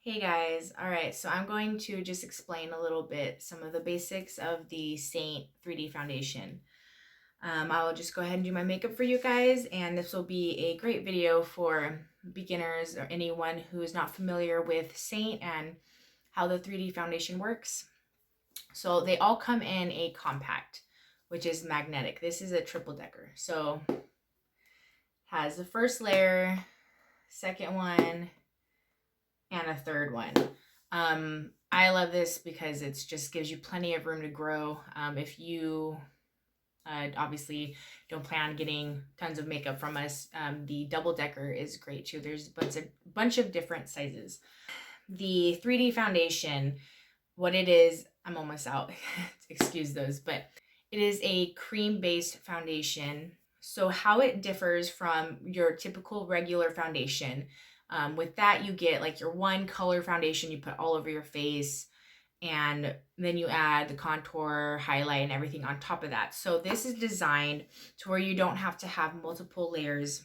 Hey guys, all right, so I'm going to just explain a little bit some of the basics of the Seint 3D foundation. I will just go ahead and do my makeup for you guys, and this will be a great video for beginners or anyone who is not familiar with Seint and how the 3D foundation works. So they all come in a compact, which is magnetic. This is a triple decker. So has the first layer, second one, and a third one. I love this because it just gives you plenty of room to grow. If you obviously don't plan on getting tons of makeup from us, the double decker is great too. There's a bunch of different sizes. The 3D foundation, what it is, I'm almost out. Excuse those, but it is a cream-based foundation. So how it differs from your typical regular foundation, with that you get like your one color foundation you put all over your face, and then you add the contour, highlight, and everything on top of that. So this is designed to where you don't have to have multiple layers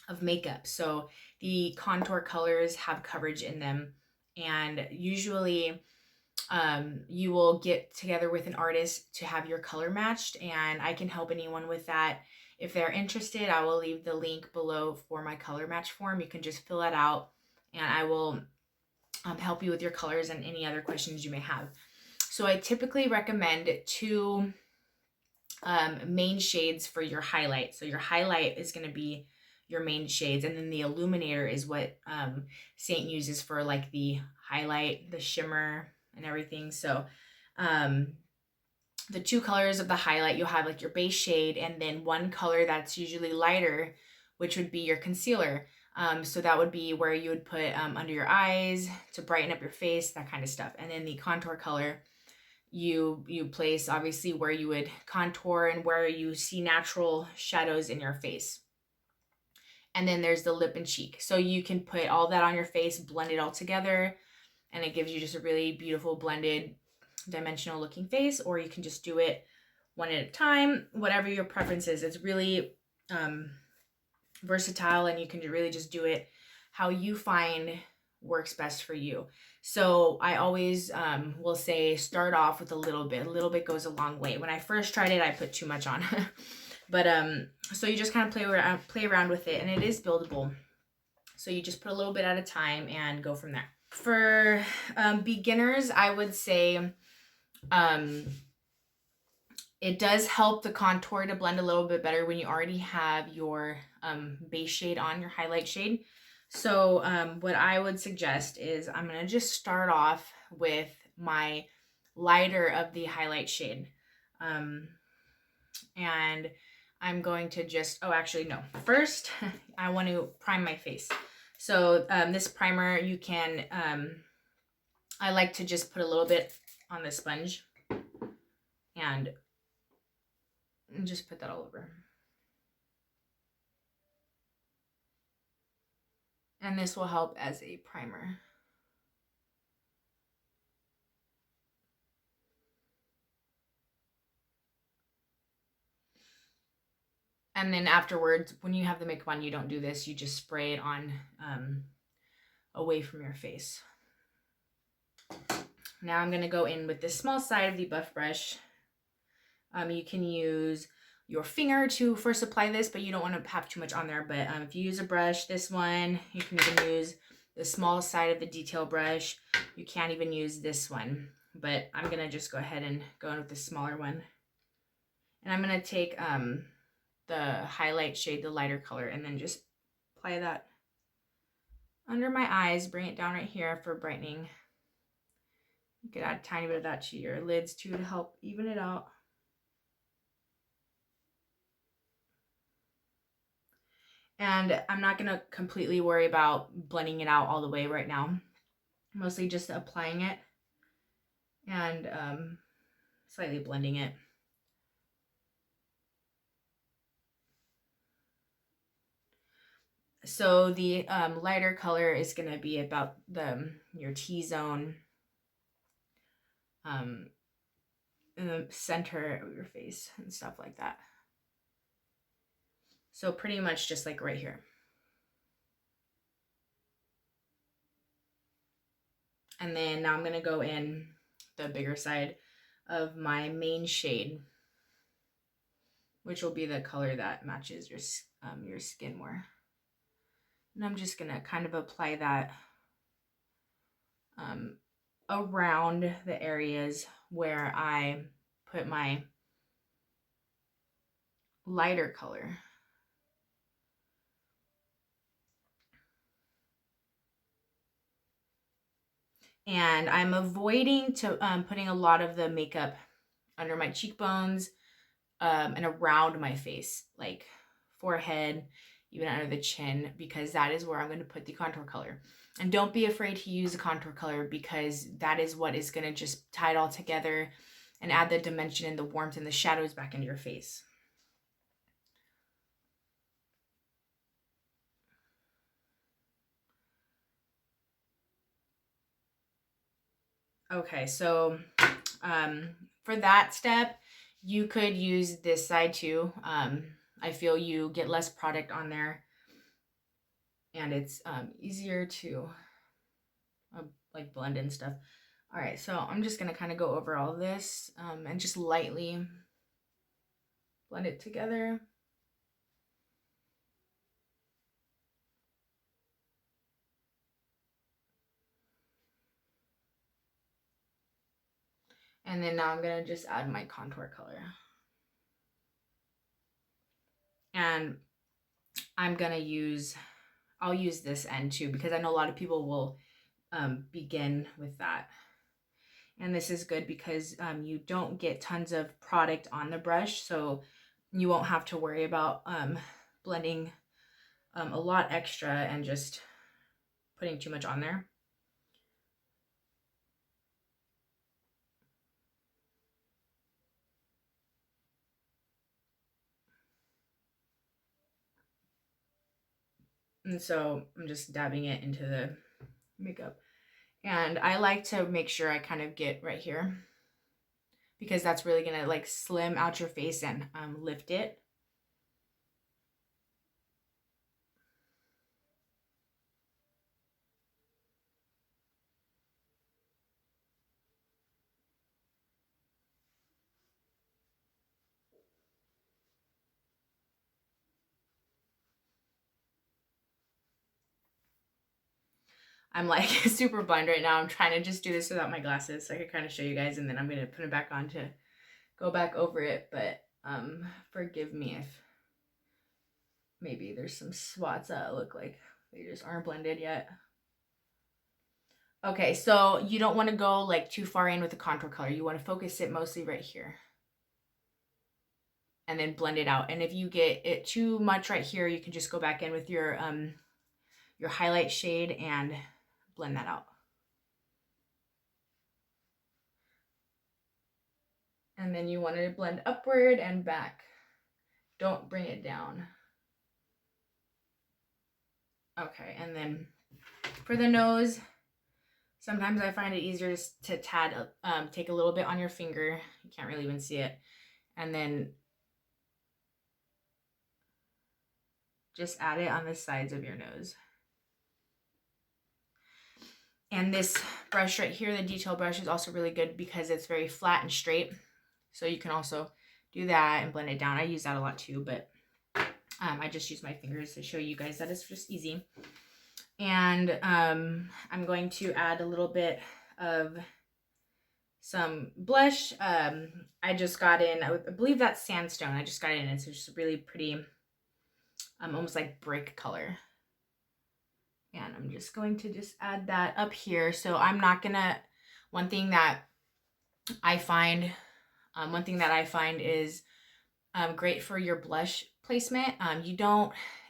of makeup. So the contour colors have coverage in them, and usually you will get together with an artist to have your color matched, and I can help anyone with that. If they're interested, I will leave the link below for my color match form. You can just fill that out, and I will help you with your colors and any other questions you may have. So I typically recommend two main shades for your highlight. So your highlight is going to be your main shades, and then the Illuminator is what Seint uses for like the highlight, the shimmer, and everything. So the two colors of the highlight, you'll have like your base shade, and then one color that's usually lighter, which would be your concealer. So that would be where you would put under your eyes to brighten up your face, that kind of stuff. And then the contour color, you place obviously where you would contour and where you see natural shadows in your face. And then there's the lip and cheek. So you can put all that on your face, blend it all together, and it gives you just a really beautiful blended dimensional looking face. Or you can just do it one at a time, whatever your preference is. It's really versatile, and you can really just do it how you find works best for you. So I always will say start off with a little bit. A little bit goes a long way. When I first tried it, I put too much on. But so you just kind of play around with it, and it is buildable. So you just put a little bit at a time and go from there. For beginners, I would say it does help the contour to blend a little bit better when you already have your base shade on, your highlight shade. So what I would suggest is I'm going to just start off with my lighter of the highlight shade. And I'm going to just, oh, actually, no. First, I want to prime my face. So this primer, you can, I like to just put a little bit on the sponge and just put that all over. And this will help as a primer. And then afterwards, when you have the makeup on, you don't do this. You just spray it on away from your face. Now I'm going to go in with this small side of the buff brush. You can use your finger to first apply this, but you don't want to have too much on there. But if you use a brush, this one, you can even use the small side of the detail brush. You can't even use this one, but I'm going to just go ahead and go in with the smaller one. And I'm going to take the highlight shade, the lighter color, and then just apply that under my eyes. Bring it down right here for brightening. You could add a tiny bit of that to your lids too to help even it out. And I'm not going to completely worry about blending it out all the way right now. Mostly just applying it and slightly blending it. So the lighter color is going to be about your T-zone in the center of your face and stuff like that. So pretty much just like right here. And then now I'm going to go in the bigger side of my main shade, which will be the color that matches your skin more. And I'm just going to kind of apply that around the areas where I put my lighter color. And I'm avoiding putting a lot of the makeup under my cheekbones and around my face, like forehead, even under the chin, because that is where I'm going to put the contour color. And don't be afraid to use a contour color, because that is what is going to just tie it all together and add the dimension and the warmth and the shadows back into your face. Okay, so for that step, you could use this side too. I feel you get less product on there, and it's easier to like blend in stuff. All right, so I'm just gonna kind of go over all this and just lightly blend it together. And then now I'm gonna just add my contour color. And I'll use this end too, because I know a lot of people will begin with that. And this is good because you don't get tons of product on the brush, so you won't have to worry about blending a lot extra and just putting too much on there. And so I'm just dabbing it into the makeup. And I like to make sure I kind of get right here, because that's really gonna like slim out your face and lift it. I'm like super blind right now. I'm trying to just do this without my glasses so I can kind of show you guys, and then I'm going to put it back on to go back over it. But forgive me if maybe there's some spots that look like they just aren't blended yet. Okay, so you don't want to go like too far in with the contour color. You want to focus it mostly right here and then blend it out. And if you get it too much right here, you can just go back in with your highlight shade and blend that out. And then you want to blend upward and back. Don't bring it down. Okay, and then for the nose, sometimes I find it easier to take a little bit on your finger. You can't really even see it. And then just add it on the sides of your nose. And this brush right here, the detail brush, is also really good because it's very flat and straight. So you can also do that and blend it down. I use that a lot too, but I just use my fingers to show you guys that it's just easy. And I'm going to add a little bit of some blush. I just got in, I believe that's sandstone. I just got in. It's just really pretty, almost like brick color. And I'm just going to just add that up here. So I'm not gonna, one thing that I find is great for your blush placement.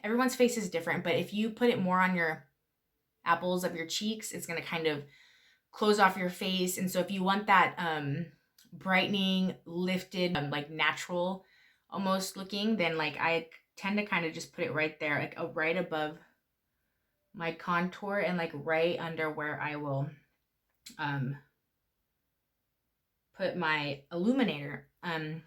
Everyone's face is different, but if you put it more on your apples of your cheeks, it's gonna kind of close off your face. And so if you want that brightening, lifted, like natural almost looking, then like I tend to kind of just put it right there, like right above my contour and like right under where I will put my illuminator. And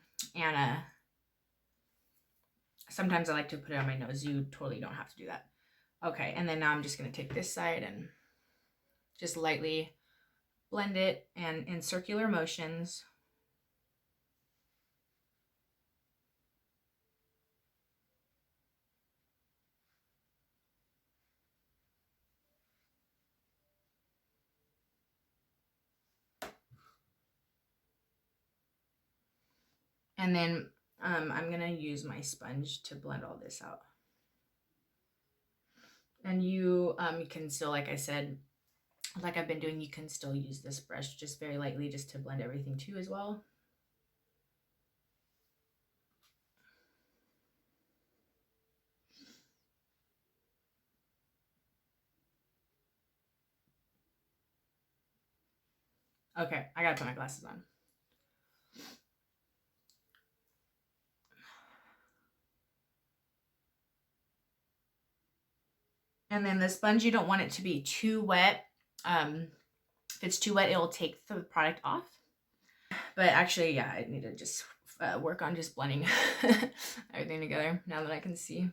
sometimes I like to put it on my nose. You totally don't have to do that. Okay, and then now I'm just gonna take this side and just lightly blend it and in circular motions. And then I'm gonna use my sponge to blend all this out. And you can still, like I said, like I've been doing, you can still use this brush just very lightly just to blend everything too as well. Okay, I gotta put my glasses on. And then the sponge, you don't want it to be too wet. If it's too wet, it will take the product off. But actually, yeah, I need to just work on just blending everything together now that I can see.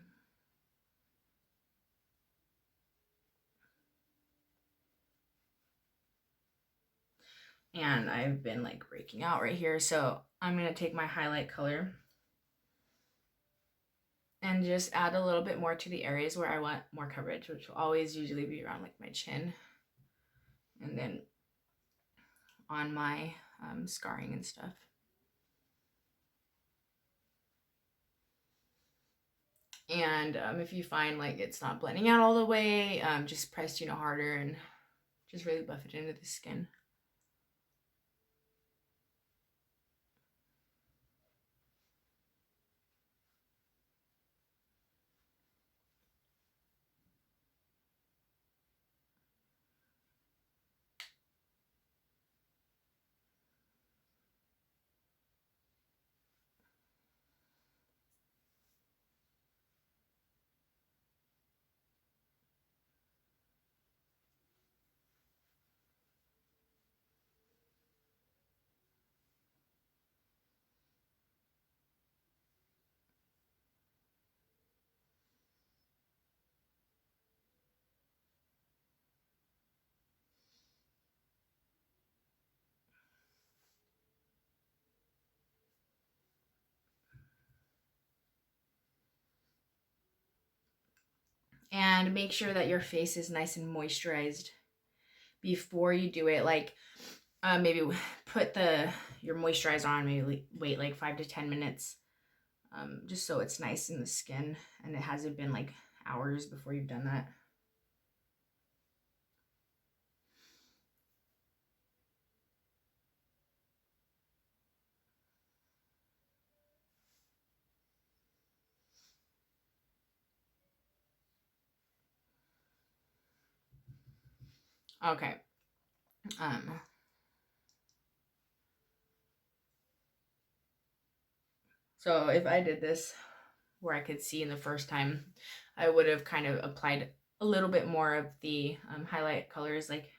And I've been like breaking out right here, so I'm gonna take my highlight color and just add a little bit more to the areas where I want more coverage, which will always usually be around like my chin, and then on my scarring and stuff. And if you find like it's not blending out all the way, just press, harder and just really buff it into the skin. And make sure that your face is nice and moisturized before you do it. Like maybe put your moisturizer on, maybe wait like 5 to 10 minutes, just so it's nice in the skin and it hasn't been like hours before you've done that. Okay. So if I did this where I could see in the first time, I would have kind of applied a little bit more of the highlight colors like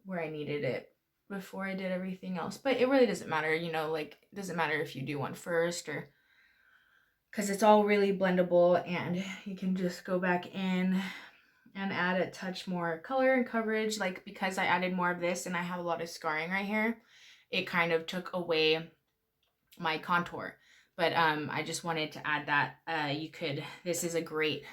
where I needed it before I did everything else. But it really doesn't matter, like it doesn't matter if you do one first or, because it's all really blendable, and you can just go back in and add a touch more color and coverage. Like because I added more of this and I have a lot of scarring right here, it kind of took away my contour. But I just wanted to add that. This is a great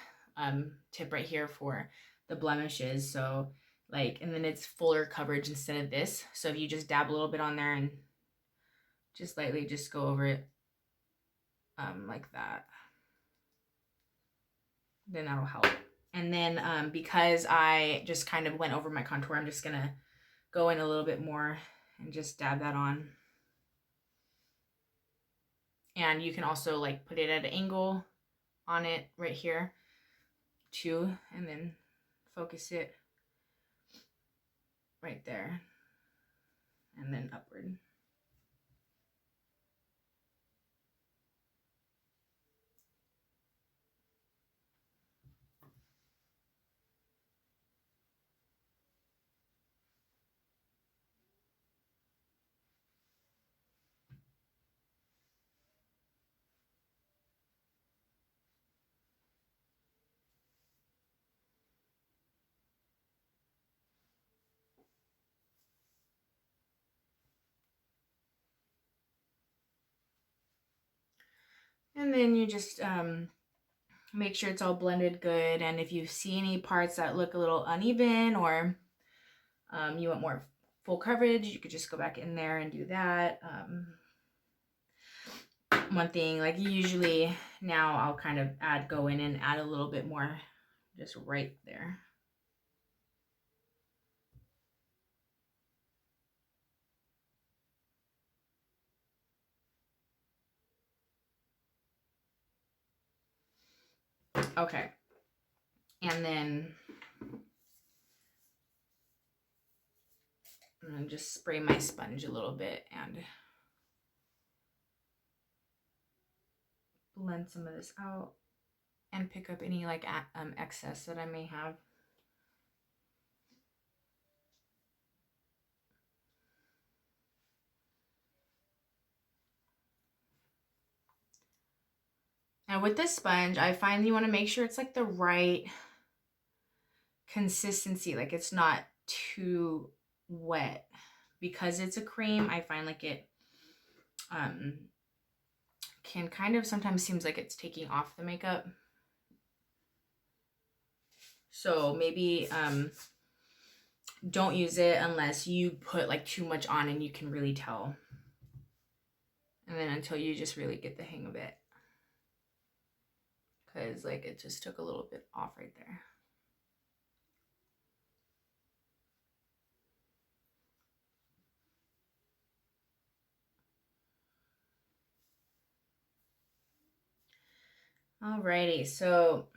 tip right here for the blemishes. So like, and then it's fuller coverage instead of this. So if you just dab a little bit on there and just lightly just go over it like that, then that'll help. And then because I just kind of went over my contour, I'm just gonna go in a little bit more and just dab that on. And you can also like put it at an angle on it right here too, and then focus it right there and then upward. And then you just make sure it's all blended good. And if you see any parts that look a little uneven, or you want more full coverage, you could just go back in there and do that. One thing, like usually now I'll kind of go in and add a little bit more just right there. Okay. And then I'm going to just spray my sponge a little bit and blend some of this out and pick up any like excess that I may have. Now with this sponge, I find you want to make sure it's like the right consistency, like it's not too wet, because it's a cream. I find like it can kind of sometimes seems like it's taking off the makeup. So maybe don't use it unless you put like too much on and you can really tell. And then until you just really get the hang of it. Because like it just took a little bit off right there. Alrighty, so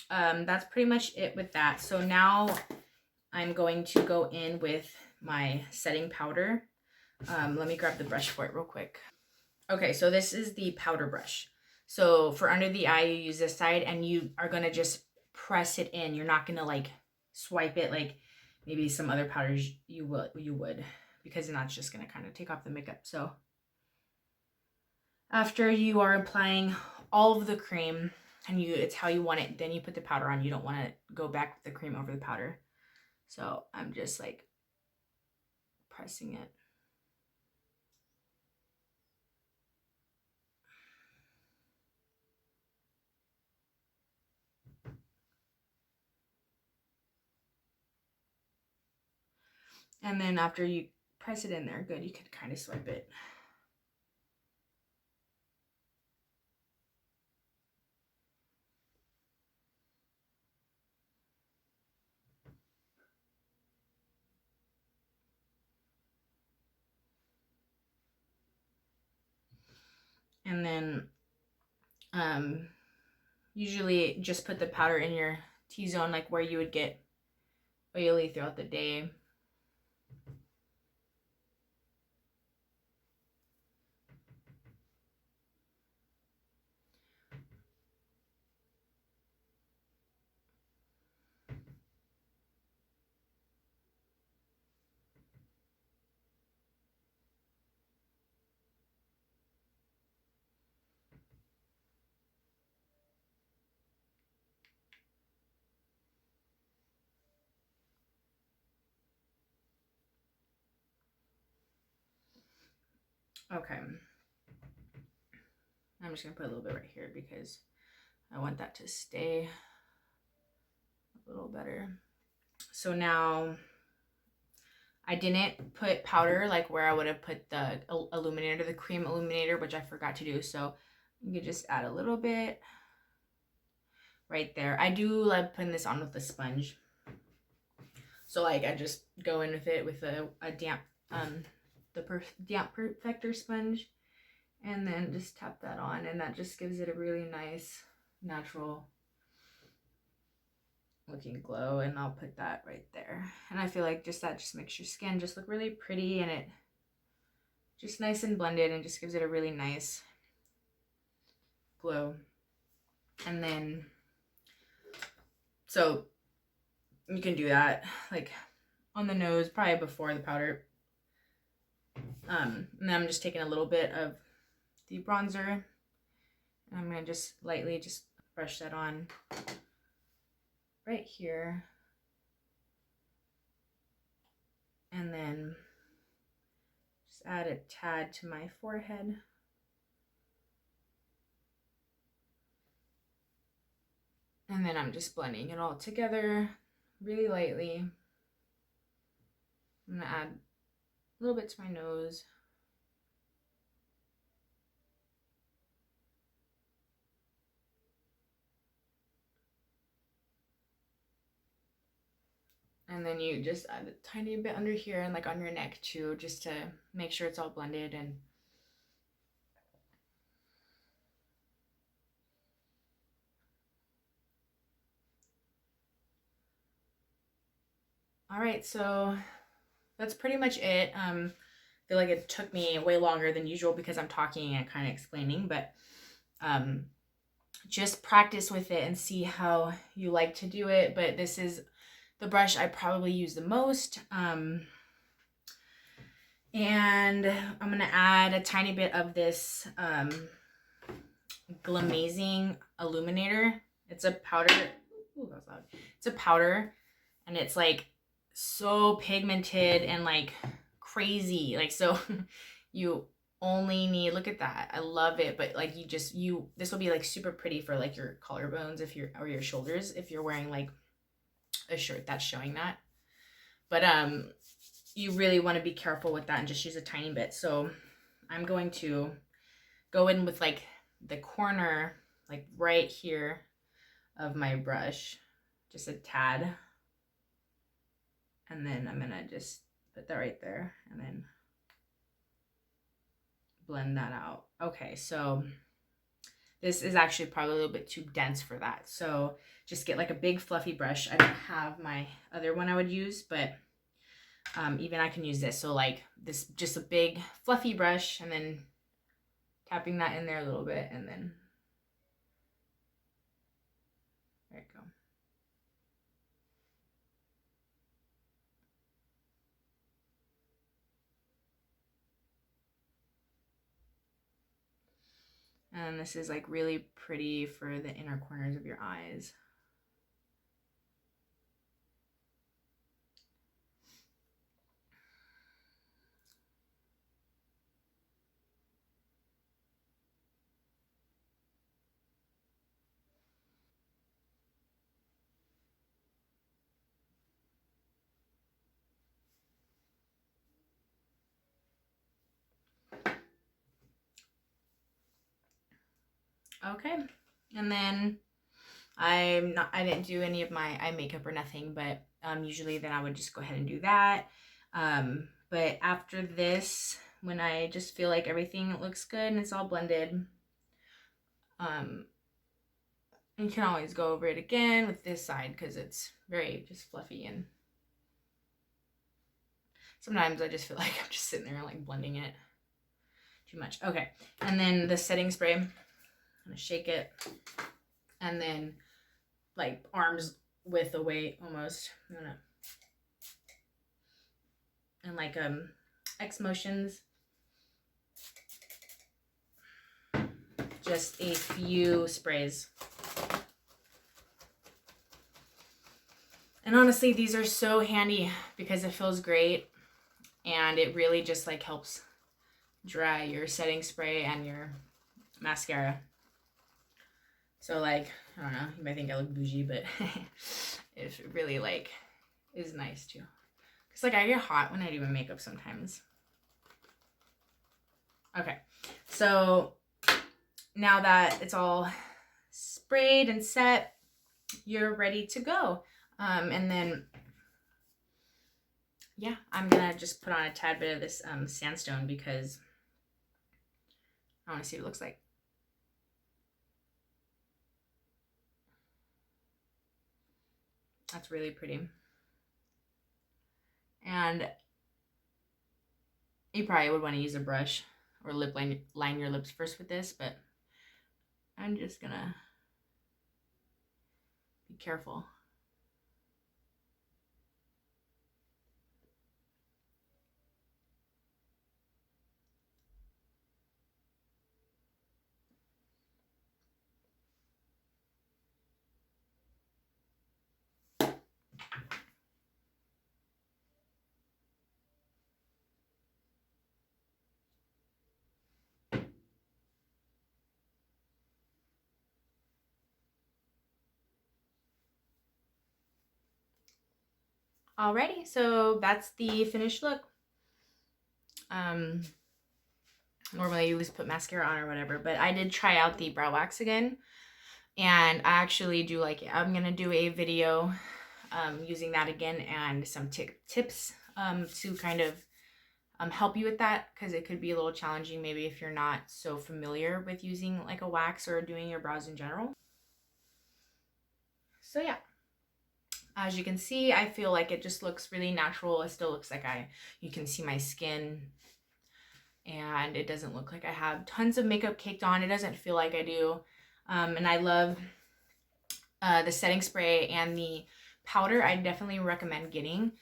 that's pretty much it with that. So now I'm going to go in with my setting powder. Let me grab the brush for it real quick. Okay, so this is the powder brush. So for under the eye, you use this side and you are going to just press it in. You're not going to like swipe it like maybe some other powders you would, because then that's just going to kind of take off the makeup. So after you are applying all of the cream and it's how you want it, then you put the powder on. You don't want to go back with the cream over the powder. So I'm just like pressing it. And then after you press it in there, good, you can kind of swipe it. And then usually just put the powder in your T-zone, like where you would get oily throughout the day. Okay. I'm just going to put a little bit right here because I want that to stay a little better. So now I didn't put powder like where I would have put the illuminator, the cream illuminator, which I forgot to do. So you can just add a little bit right there. I do love putting this on with a sponge. So like I just go in with it with a damp, damp perfector sponge, and then just tap that on, and that just gives it a really nice natural looking glow. And I'll put that right there, and I feel like that just makes your skin just look really pretty, and it just nice and blended, and just gives it a really nice glow. And then so you can do that like on the nose probably before the powder. And then I'm just taking a little bit of the bronzer, and I'm going to just lightly just brush that on right here, and then just add a tad to my forehead. And then I'm just blending it all together really lightly. I'm gonna add a little bit to my nose. And then you just add a tiny bit under here and like on your neck too, just to make sure it's all blended. And all right, so that's pretty much it. I feel like it took me way longer than usual because I'm talking and kind of explaining, but just practice with it and see how you like to do it. But this is the brush I probably use the most. And I'm gonna add a tiny bit of this Glamazing Illuminator. It's a powder. Ooh, that was loud. It's a powder, and it's like so pigmented and like crazy. Like, so you only need, look at that. I love it. But like this will be like super pretty for like your collarbones or your shoulders if you're wearing like a shirt that's showing that. But you really want to be careful with that and just use a tiny bit. So I'm going to go in with like the corner, like right here of my brush, just a tad. And then I'm gonna just put that right there and then blend that out. Okay, so this is actually probably a little bit too dense for that. So just get like a big fluffy brush. I don't have my other one I would use, but even I can use this. So like this, just a big fluffy brush, and then tapping that in there a little bit, and then there you go. And this is like really pretty for the inner corners of your eyes. Okay, and then I didn't do any of my eye makeup or nothing, but usually then I would just go ahead and do that. But after this, when I just feel like everything looks good and it's all blended, you can always go over it again with this side because it's very just fluffy, and sometimes I just feel like I'm just sitting there like blending it too much. Okay, and then the setting spray, I'm gonna shake it, and then like arms width away almost. I'm gonna, and like X motions, just a few sprays. And honestly, these are so handy because it feels great, and it really just like helps dry your setting spray and your mascara. So like, I don't know, you might think I look bougie, but it really like is nice too. Cause like I get hot when I do my makeup sometimes. Okay, so now that it's all sprayed and set, you're ready to go. And then, yeah, I'm gonna just put on a tad bit of this sandstone because I want to see what it looks like. That's really pretty. And you probably would want to use a brush or lip line your lips first with this, but I'm just gonna be careful. Alrighty, so that's the finished look. Normally you just put mascara on or whatever, but I did try out the brow wax again, and I actually do like it. I'm gonna do a video using that again and some tips to kind of help you with that, because it could be a little challenging maybe if you're not so familiar with using like a wax or doing your brows in general. So yeah, as you can see, I feel like it just looks really natural. It still looks like you can see my skin, and it doesn't look like I have tons of makeup caked on. It doesn't feel like I do. And I love the setting spray and the powder. I definitely recommend getting.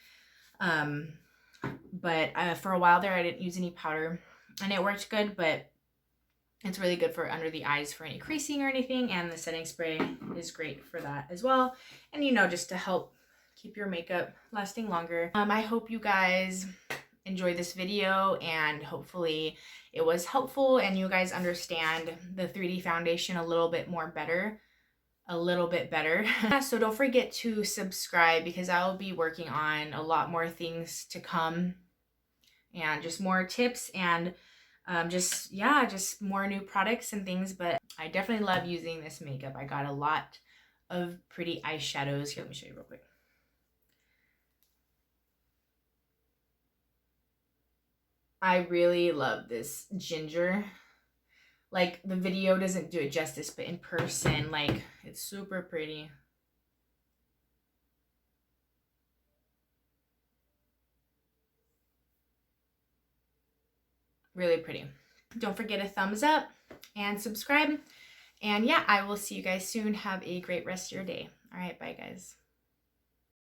But for a while there, I didn't use any powder, and it worked good, but it's really good for under the eyes for any creasing or anything, and the setting spray is great for that as well. And, you know, just to help keep your makeup lasting longer. I hope you guys enjoy this video, and hopefully it was helpful and you guys understand the 3D foundation a little bit better. So don't forget to subscribe, because I'll be working on a lot more things to come, and just more tips, and just more new products and things. But I definitely love using this makeup. I got a lot of pretty eyeshadows. Here, let me show you real quick. I really love this ginger. Like, the video doesn't do it justice, but in person, like, it's super pretty. Really pretty. Don't forget a thumbs up and subscribe. And yeah, I will see you guys soon. Have a great rest of your day. All right, bye guys.